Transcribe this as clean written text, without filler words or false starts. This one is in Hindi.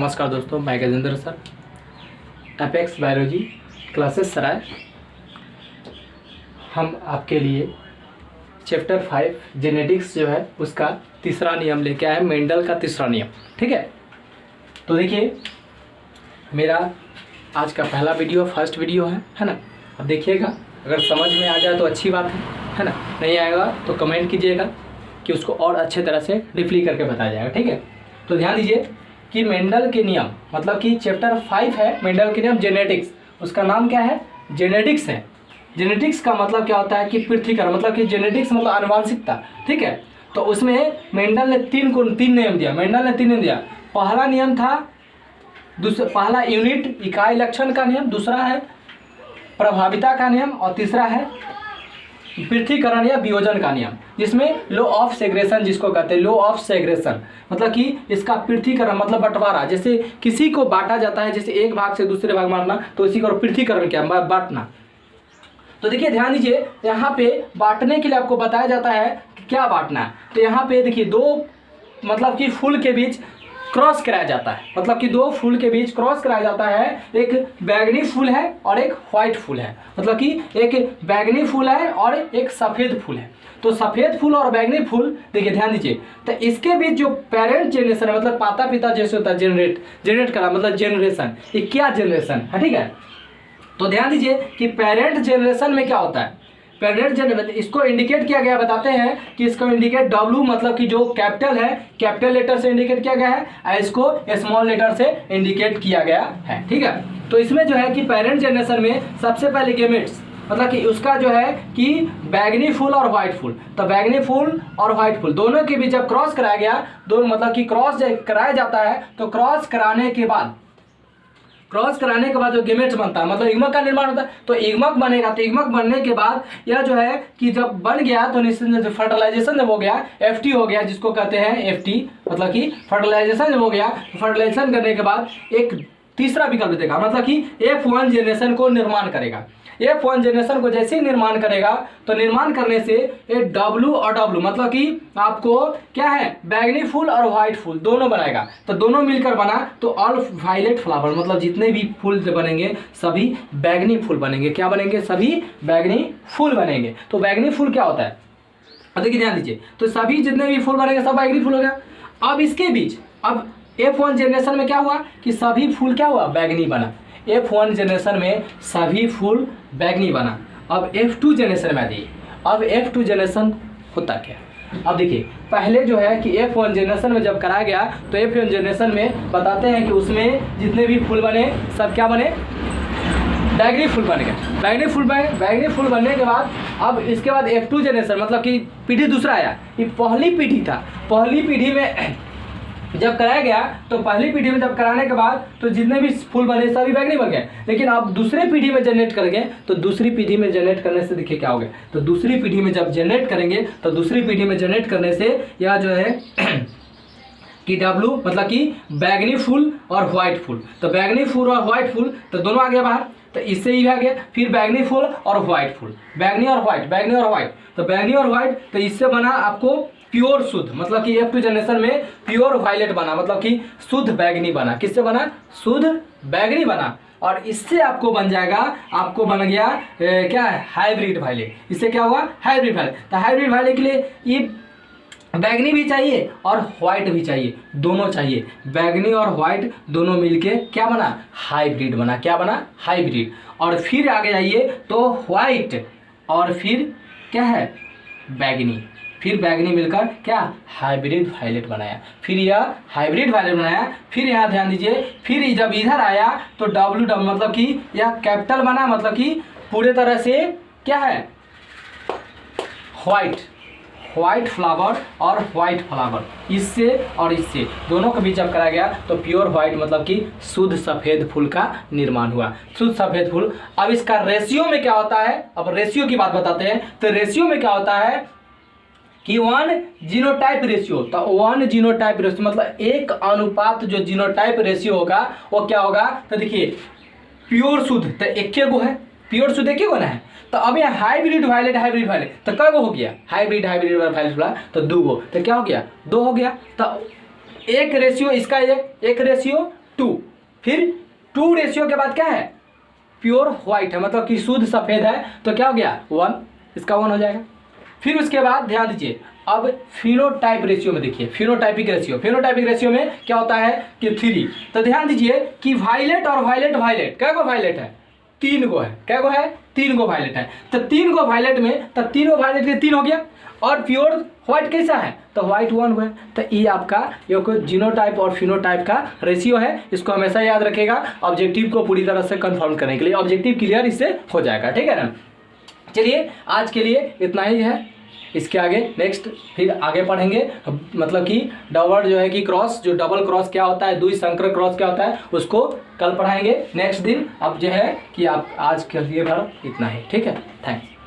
नमस्कार दोस्तों, मैं Gajendra sir, apex biology classes Sarai. हम आपके लिए चैप्टर 5 जेनेटिक्स जो है उसका तीसरा नियम लेके आए, मेंडल का तीसरा नियम। ठीक है, तो देखिए मेरा आज का पहला वीडियो फर्स्ट वीडियो है ना। अब देखिएगा, अगर समझ में आ जाए तो अच्छी बात है ना, नहीं आएगा तो कमेंट कीजिएगा कि उसको और अच्छे तरह से डीपली करके बताया जाएगा। ठीक है, तो ध्यान दीजिए कि मेंडल के नियम मतलब कि चैप्टर 5 है मेंडल के नियम जेनेटिक्स, उसका नाम क्या है? जेनेटिक्स है। जेनेटिक्स का मतलब क्या होता है कि पृथ्वीकरण, मतलब कि जेनेटिक्स मतलब आनुवंशिकता। ठीक है, तो उसमें मेंडल ने तीन नियम दिया। मेंडल ने 3 नियम दिया। पहला नियम था पहला यूनिट इकाई लक्षण का नियम, दूसरा है प्रभाविता का नियम और तीसरा है पृथ्वीकरण या वियोजन का नियम, जिसमें लॉ ऑफ सेग्रेशन जिसको कहते हैं। लॉ ऑफ सेग्रेशन मतलब कि इसका पृथ्वीकरण मतलब बंटवारा, जैसे किसी को बांटा जाता है, जैसे एक भाग से दूसरे भाग मारना, तो इसी को पृथ्वीकरण क्या बांटना। तो देखिए ध्यान दीजिए, यहाँ पे बांटने के लिए आपको बताया जाता है कि क्या बांटना है। तो यहाँ पे देखिए दो मतलब कि फूल के बीच क्रॉस कराया जाता है, मतलब कि दो फूल के बीच क्रॉस कराया जाता है। एक बैगनी फूल है और एक व्हाइट फूल है, मतलब कि एक बैगनी फूल है और एक सफ़ेद फूल है। तो सफ़ेद फूल और बैगनी फूल देखिए ध्यान दीजिए, तो इसके बीच जो पेरेंट जनरेशन है, मतलब माता पिता जैसे होता है, जनरेट करा मतलब जनरेशन, ये क्या जनरेशन है। ठीक है, तो ध्यान दीजिए कि पेरेंट जनरेशन में क्या होता है। पेरेंट जनरेशन इसको इंडिकेट किया गया, बताते हैं कि इसको इंडिकेट W मतलब कि जो कैपिटल है, कैपिटल लेटर से इंडिकेट किया गया है, और इसको स्मॉल लेटर से इंडिकेट किया गया है। ठीक है, तो इसमें जो है कि पेरेंट जनरेशन में सबसे पहले गेमेट्स मतलब कि उसका जो है कि बैगनी फूल और व्हाइट फूल, तो बैगनी फूल और व्हाइट फूल दोनों के बीच जब क्रॉस कराया गया, दोनों मतलब कि क्रॉस जब कराया जाता है, तो क्रॉस कराने के बाद जो गेमेट्स बनता है मतलब इग्मक का निर्माण होता है। तो इग्मक बनेगा, तो इग्मक बनने के बाद यह जो है कि जब बन गया तो निश्चित फर्टिलाइजेशन जब हो गया, FT हो गया जिसको कहते हैं FT मतलब कि फर्टिलाइजेशन जब हो गया, फर्टिलाइजेशन करने के बाद एक तीसरा विकल्प देगा, मतलब कि F1 जनरेशन को निर्माण करेगा। F1 जनरेशन को जैसे ही निर्माण करेगा, तो निर्माण करने से ये W और W मतलब कि आपको क्या है, बैगनी फूल और व्हाइट फूल दोनों बनाएगा। तो दोनों मिलकर बना तो ऑल वायलेट फ्लावर, मतलब जितने भी फूल बनेंगे सभी बैगनी फूल बनेंगे। क्या बनेंगे? सभी बैगनी फूल बनेंगे। तो बैगनी फूल क्या होता है, देखिए ध्यान दीजिए, तो सभी जितने भी फूल बनेंगे सब बैगनी फूल हो गया। अब इसके बीच अब F1 जनरेशन में क्या हुआ कि सभी फूल क्या हुआ, बैगनी बना। F1 जनरेशन में सभी फूल बैगनी बना। अब F2 जनरेशन में आइए, अब F2 जनरेशन होता क्या। अब देखिए पहले जो है कि F1 जनरेशन में जब कराया गया, तो F1 जनरेशन में बताते हैं कि उसमें जितने भी फूल बने सब क्या बने, बैगनी फूल बन गए। बैगनी फूल बनने के बाद अब इसके बाद F2 जनरेशन मतलब कि पीढ़ी दूसरा आया। ये पहली पीढ़ी था, पहली पीढ़ी में जब कराया गया, तो पहली पीढ़ी में जब कराने के बाद तो जितने भी फूल बने सभी बैगनी बन गए। लेकिन अब दूसरे पीढ़ी में जनरेट करेंगे, तो दूसरी पीढ़ी में जनरेट करने से देखिए क्या हो गया, तो दूसरी पीढ़ी में जब जनरेट करेंगे, तो दूसरी पीढ़ी में जनरेट करने से यह जो है कि W मतलब कि बैगनी फूल और व्हाइट फूल, तो बैगनी फूल और व्हाइट फूल तो दोनों आ गया बाहर, तो इससे ही आ गया। फिर बैगनी फूल और व्हाइट फूल, बैगनी और व्हाइट, तो बैगनी और व्हाइट, तो इससे बना आपको प्योर शुद्ध, मतलब कि F2 जनरेशन में प्योर वायलेट बना, मतलब कि शुद्ध बैगनी बना। किससे बना? शुद्ध बैगनी बना। और इससे आपको बन जाएगा, आपको बन गया क्या है, हाइब्रिड वायलेट। इससे क्या हुआ, हाइब्रिड वायलेट। तो हाइब्रिड वायलेट के लिए ये बैगनी भी चाहिए और व्हाइट भी चाहिए, दोनों चाहिए। बैगनी और व्हाइट दोनों मिलके क्या बना, हाइब्रिड बना। क्या बना, हाइब्रिड। और फिर आगे जाइए तो व्हाइट और फिर क्या है, बैगनी, फिर बैगनी मिलकर क्या, हाइब्रिड वायलेट बनाया। फिर यह हाइब्रिड वायलेट बनाया। फिर यहाँ ध्यान दीजिए, फिर जब इधर आया तो W मतलब कि यह कैपिटल बना, मतलब कि पूरे तरह से क्या है, व्हाइट फ्लावर और व्हाइट फ्लावर, इससे और इससे दोनों के बीच जब कराया गया, तो प्योर व्हाइट मतलब कि शुद्ध सफ़ेद फूल का निर्माण हुआ, शुद्ध सफ़ेद फूल। अब इसका रेशियो में क्या होता है, अब रेशियो की बात बताते हैं। तो रेशियो में क्या होता है कि 1 जीनोटाइप रेशियो, तो 1 जीनोटाइप रेशियो मतलब 1 अनुपात जो जीनोटाइप रेशियो होगा वो क्या होगा। तो देखिए प्योर शुद्ध तो 1 गो है, प्योर शुद्ध 1 गो ना है। तो अब यहाँ हाइब्रिड वायलेट तो कई गो हो गया, हाइब्रिड वायलेट वाला तो 2 गो, तो क्या हो गया, 2 हो गया। तो 1 रेशियो इसका 1 रेशियो 2, फिर 2 रेशियो के बाद क्या है, प्योर व्हाइट है, मतलब कि शुद्ध सफ़ेद है, तो क्या हो गया 1, इसका 1 हो जाएगा। फिर उसके बाद ध्यान दीजिए, अब फिनोटाइप रेशियो में देखिए, फिनोटाइपिक रेशियो में क्या होता है कि 3। तो ध्यान दीजिए कि वायलेट और वायलेट क्या गो वायलेट है, 3 गो है, क्या गो है 3 गो वायलेट है। तो 3 गो वायलेट में, तो 3 गो वायलेट के 3 हो गया, और प्योर व्हाइट कैसा है, तो व्हाइट 1 है। तो ये आपका ये कोई जीनोटाइप और फिनोटाइप का रेशियो है, इसको हमेशा याद रखेगा ऑब्जेक्टिव को पूरी तरह से कंफर्म करने के लिए। ऑब्जेक्टिव क्लियर इससे हो जाएगा, ठीक है ना। चलिए आज के लिए इतना ही है, इसके आगे नेक्स्ट फिर आगे पढ़ेंगे, मतलब कि डबल जो है कि क्रॉस, जो डबल क्रॉस क्या होता है, द्विसंकर क्रॉस क्या होता है, उसको कल पढ़ाएंगे नेक्स्ट दिन। अब जो है कि आप आज के लिए इतना ही, ठीक है, थैंक्स।